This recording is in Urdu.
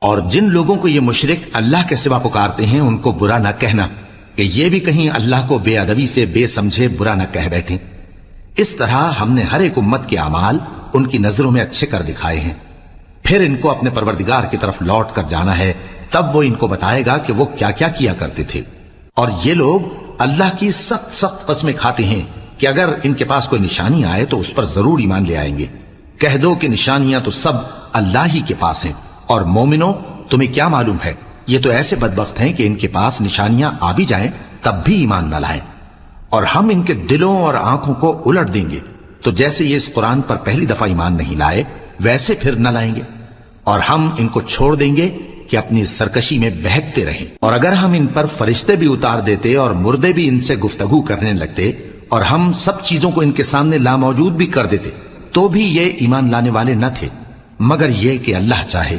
اور جن لوگوں کو یہ مشرک اللہ کے سوا پکارتے ہیں ان کو برا نہ کہنا کہ یہ بھی کہیں اللہ کو بے ادبی سے بے سمجھے برا نہ کہہ بیٹھیں۔ اس طرح ہم نے ہر ایک امت کے اعمال ان کی نظروں میں اچھے کر دکھائے ہیں، پھر ان کو اپنے پروردگار کی طرف لوٹ کر جانا ہے، تب وہ ان کو بتائے گا کہ وہ کیا کیا کیا کرتے تھے۔ اور یہ لوگ اللہ کی سخت سخت قسمیں کھاتے ہیں کہ اگر ان کے پاس کوئی نشانی آئے تو اس پر ضرور ایمان لے آئیں گے۔ کہہ دو کہ نشانیاں تو سب اللہ ہی کے پاس ہیں، اور مومنوں تمہیں کیا معلوم ہے یہ تو ایسے بدبخت ہیں کہ ان کے پاس نشانیاں آ بھی جائیں تب بھی ایمان نہ لائیں، اور ہم ان کے دلوں اور آنکھوں کو الٹ دیں گے، تو جیسے یہ اس قرآن پر پہلی دفعہ ایمان نہیں لائے ویسے پھر نہ لائیں گے، اور ہم ان کو چھوڑ دیں گے کہ اپنی سرکشی میں بہکتے رہیں۔ اور اگر ہم ان پر فرشتے بھی اتار دیتے اور مردے بھی ان سے گفتگو کرنے لگتے اور ہم سب چیزوں کو ان کے سامنے لاموجود بھی کر دیتے تو بھی یہ ایمان لانے والے نہ تھے، مگر یہ کہ اللہ چاہے